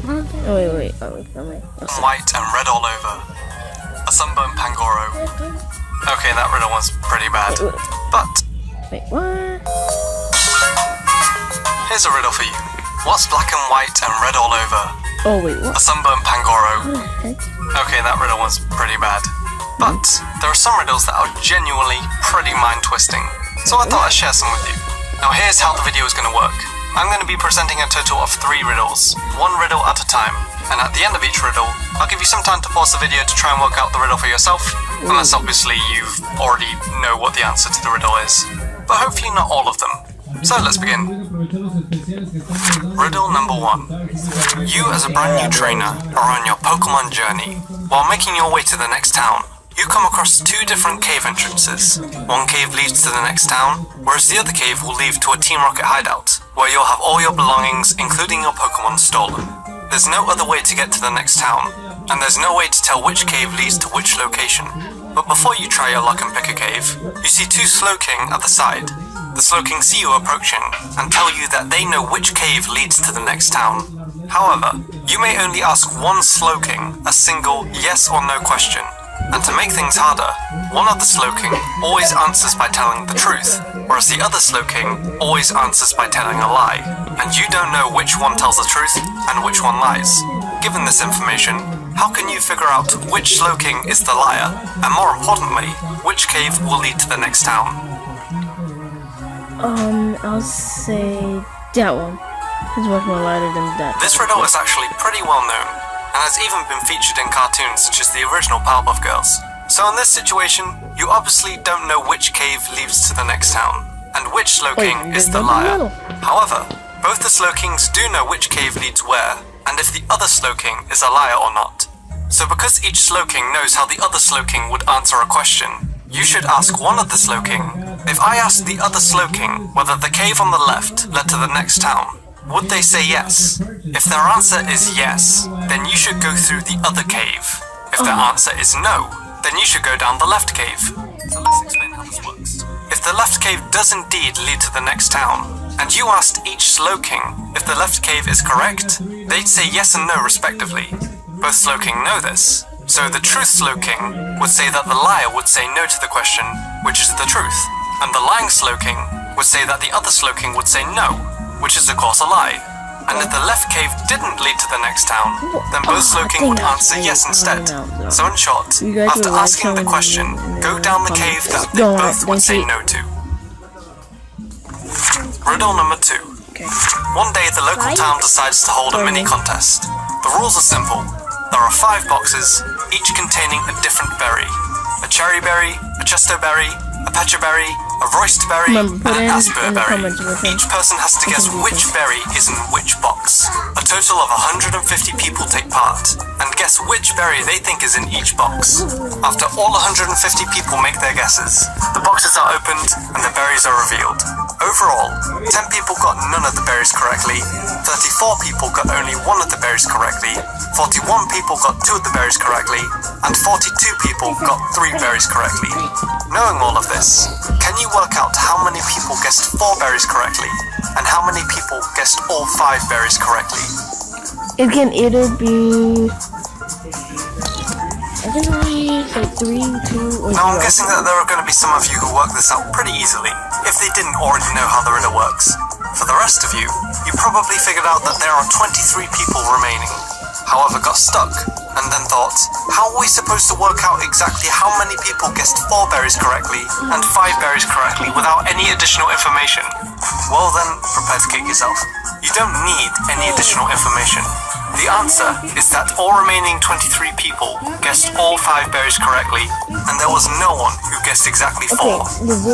Oh, wait. White and red all over. A sunburnt pangoro. Okay, that riddle was pretty bad. But Wait, what? here's a riddle for you. What's black and white and red all over? Oh, wait, what? A sunburnt pangoro. What the heck? Okay, that riddle was pretty bad. But there are some riddles that are genuinely pretty mind-twisting. So I thought I'd share some with you. Now here's how the video is going to work. I'm going to be presenting a total of 3 riddles, 1 riddle at a time. And at the end of each riddle, I'll give you some time to pause the video to try and work out the riddle for yourself. Unless obviously you already know what the answer to the riddle is. But hopefully not all of them. So let's begin. Riddle number 1. You as a brand new trainer are on your Pokemon journey. While making your way to the next town, you come across 2 different cave entrances. One cave leads to the next town, whereas the other cave will lead to a Team Rocket hideout, where you'll have all your belongings, including your Pokemon, stolen. There's no other way to get to the next town, and there's no way to tell which cave leads to which location. But before you try your luck and pick a cave, you see 2 Slowking at the side. The Slowking see you approaching and tell you that they know which cave leads to the next town. However, you may only ask one Slowking a single yes or no question. And to make things harder, one of the Slowking always answers by telling the truth, whereas the other Slowking always answers by telling a lie, and you don't know which one tells the truth and which one lies. Given this information, how can you figure out which Slowking is the liar, and more importantly, which cave will lead to the next town? I'll say that one. It's much more lighter than that. This riddle is actually pretty well known, and has even been featured in cartoons such as the original Powerpuff Girls. So in this situation, you obviously don't know which cave leads to the next town, and which Slowking is the liar. However, both the Slowkings do know which cave leads where, and if the other Slowking is a liar or not. So because each Slowking knows how the other Slowking would answer a question, you should ask one of the Slowking, if I asked the other Slowking whether the cave on the left led to the next town, would they say yes? If their answer is yes, then you should go through the other cave. If their answer is no, then you should go down the left cave. So let's explain how this works. If the left cave does indeed lead to the next town, and you asked each Slowking if the left cave is correct, they'd say yes and no respectively. Both Slowking know this, so the truth Slowking would say that the liar would say no to the question, which is the truth, and the lying Slowking would say that the other Slowking would say no, which is of course a lie. And if the left cave didn't lead to the next town, then both Slowking would answer yes instead. So in short, after asking the question, go down the cave that they both would say no to. Riddle number 2. One day the local town decides to hold a mini contest. The rules are simple. There are 5 boxes, each containing a different berry. A cherry berry, a chesto berry, a pecha berry, a roast berry, and an asper berry. Each person has to guess which berry is in which box. A total of 150 people take part, and guess which berry they think is in each box. After all 150 people make their guesses, the boxes are opened and the berries are revealed. Overall, 10 people got none of the berries correctly, 34 people got only one of the berries correctly, 41 people got 2 of the berries correctly, and 42 people got 3 berries correctly. Knowing all of this, can you work out how many people guessed 4 berries correctly, and how many people guessed all 5 berries correctly? It can either be... I can only say 3, 2, or 0. Now I'm guessing that there are going to be some of you who work this out pretty easily, if they didn't already know how the riddle works. For the rest of you, you probably figured out that there are 23 people remaining, however got stuck, and then thought, how are we supposed to work out exactly how many people guessed 4 berries correctly and 5 berries correctly without any additional information? Well then, prepare to kick yourself. You don't need any additional information. The answer is that all remaining 23 people guessed all 5 berries correctly, and there was no one who guessed exactly 4.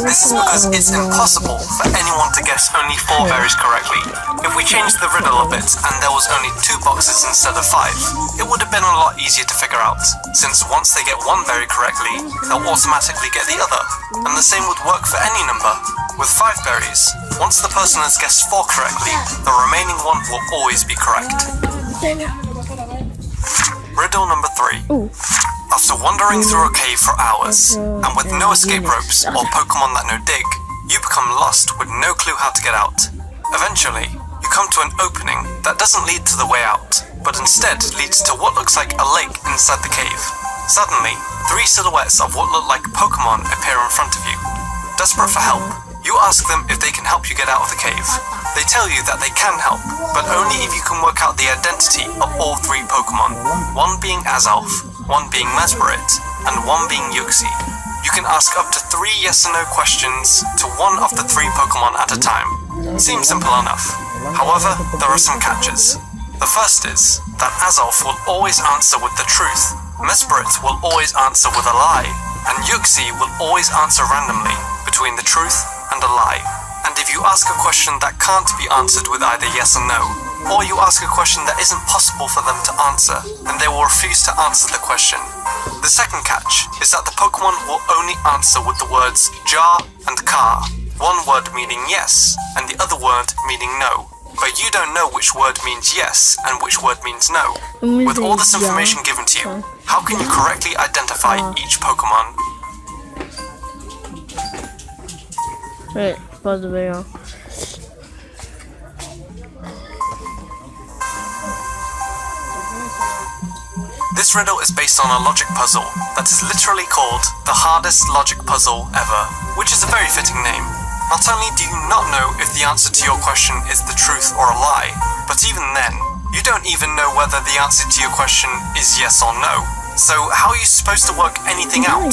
This is because it's impossible for anyone to guess only 4 berries correctly. If we changed the riddle a bit and there was only 2 boxes instead of 5, it would have been a lot easier to figure out, since once they get 1 berry correctly, they'll automatically get the other, and the same would work for any number. With 5 berries, once the person has guessed 4 correctly, the remaining 1 will always be correct. Riddle number 3. After wandering through a cave for hours, and with no escape ropes or Pokemon that know dig, you become lost with no clue how to get out. Eventually, you you come to an opening that doesn't lead to the way out, but instead leads to what looks like a lake inside the cave. Suddenly, 3 silhouettes of what look like Pokemon appear in front of you. Desperate for help, you ask them if they can help you get out of the cave. They tell you that they can help, but only if you can work out the identity of all 3 Pokemon, one being Azelf, one being Mesmerit, and one being Yuxi. You can ask up to 3 yes or no questions to one of the 3 Pokemon at a time. Seems simple enough. However, there are some catches. The first is that Azelf will always answer with the truth, Mesmerit will always answer with a lie, and Yuxi will always answer randomly between the truth and a lie. And if you ask a question that can't be answered with either yes or no, or you ask a question that isn't possible for them to answer, then they will refuse to answer the question. The second catch is that the Pokemon will only answer with the words jar and car, one word meaning yes, and the other word meaning no. But you don't know which word means yes and which word means no. With all this information given to you, how can you correctly identify each Pokemon? Wait, pause the video. This riddle is based on a logic puzzle that is literally called the hardest logic puzzle ever, which is a very fitting name. Not only do you not know if the answer to your question is the truth or a lie, but even then, you don't even know whether the answer to your question is yes or no. So how are you supposed to work anything out?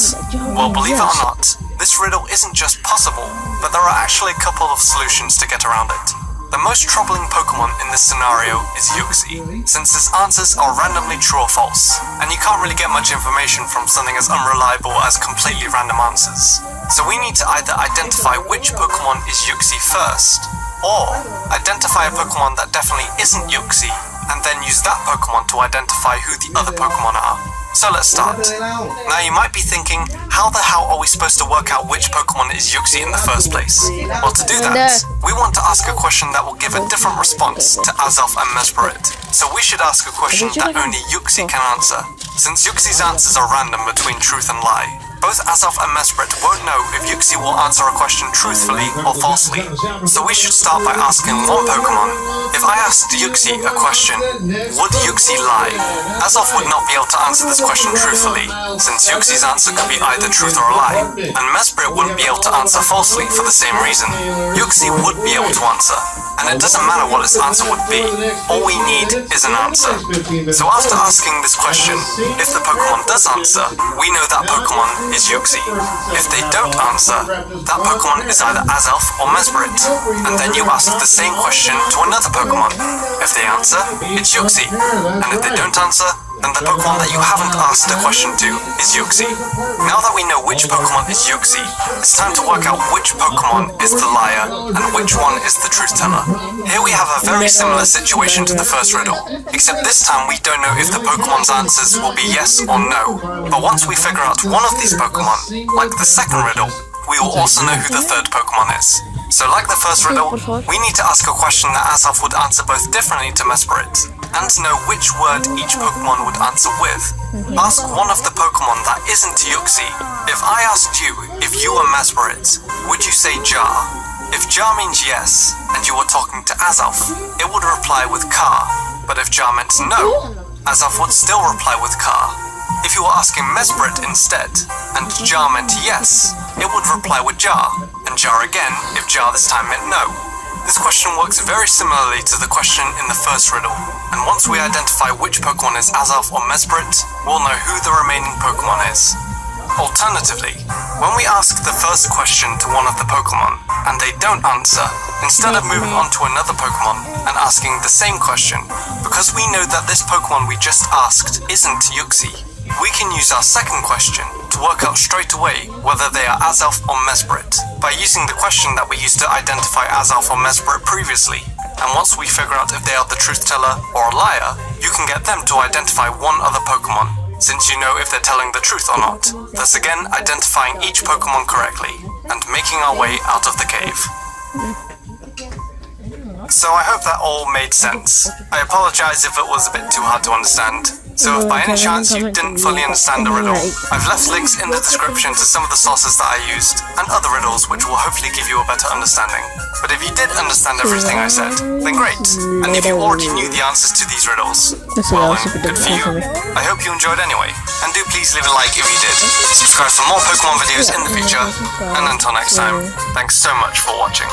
Well, believe it or not, this riddle isn't just possible, but there are actually a couple of solutions to get around it. The most troubling Pokemon in this scenario is Yuxi, since its answers are randomly true or false, and you can't really get much information from something as unreliable as completely random answers. So we need to either identify which Pokemon is Yuxi first, or identify a Pokemon that definitely isn't Yuxi, and then use that Pokemon to identify who the other Pokemon are. So let's start. Now you might be thinking, how the hell are we supposed to work out which Pokemon is Yuxi in the first place? Well, to do that, we want to ask a question that will give a different response to Azelf and Mesmerit. So we should ask a question that only Yuxi can answer. Since Yuxi's answers are random between truth and lie, both Azelf and Mesmerit won't know if Yuxi will answer a question truthfully or falsely. So we should start by asking one Pokemon. If I asked Yuxi a question, would Yuxi lie? Azelf would not be able to answer this question truthfully, since Yuxi's answer could be either truth or a lie, and Mesmerit wouldn't be able to answer falsely for the same reason. Yuxi would be able to answer, and it doesn't matter what its answer would be, all we need is an answer. So after asking this question, if the Pokemon does answer, we know that Pokemon is Yuxi. If they don't answer, that Pokemon is either Azelf or Mesmerit, and then you ask the same question to another Pokemon. If they answer, it's Yuxi, and if they don't answer, then the Pokemon that you haven't asked a question to is Yuxi. Now that we know which Pokemon is Yuxi, it's time to work out which Pokemon is the liar and which one is the truth teller. Here we have a very similar situation to the first riddle, except this time we don't know if the Pokemon's answers will be yes or no. But once we figure out one of these Pokemon, like the second riddle, we will also know who the third Pokemon is. So like the first riddle, we need to ask a question that Azelf would answer both differently to Mesmerit, and to know which word each Pokemon would answer with. Ask one of the Pokemon that isn't Yuxi. If I asked you if you were Mesmerit, would you say jar? If jar means yes, and you were talking to Azelf, it would reply with car. But if jar meant no, Azelf would still reply with car. If you were asking Mesmerit instead, and jar meant yes, it would reply with jar, and jar again if jar this time meant no. This question works very similarly to the question in the first riddle, and once we identify which Pokemon is Azelf or Mesmerit, we'll know who the remaining Pokemon is. Alternatively, when we ask the first question to one of the Pokemon, and they don't answer, instead of moving on to another Pokemon and asking the same question, because we know that this Pokemon we just asked isn't Yuxi, we can use our second question to work out straight away whether they are Azelf or Mesmerit by using the question that we used to identify Azelf or Mesmerit previously. And once we figure out if they are the truth teller or a liar, you can get them to identify one other Pokemon, since you know if they're telling the truth or not, thus again identifying each Pokemon correctly and making our way out of the cave. So I hope that all made sense. I apologize if it was a bit too hard to understand. So if by any chance you didn't fully understand the riddle, I've left links in the description to some of the sources that I used and other riddles which will hopefully give you a better understanding. But if you did understand everything I said, then great. And if you already knew the answers to these riddles, well then, good for you. I hope you enjoyed anyway, and do please leave a like if you did. Subscribe for more Pokemon videos in the future, and until next time, thanks so much for watching.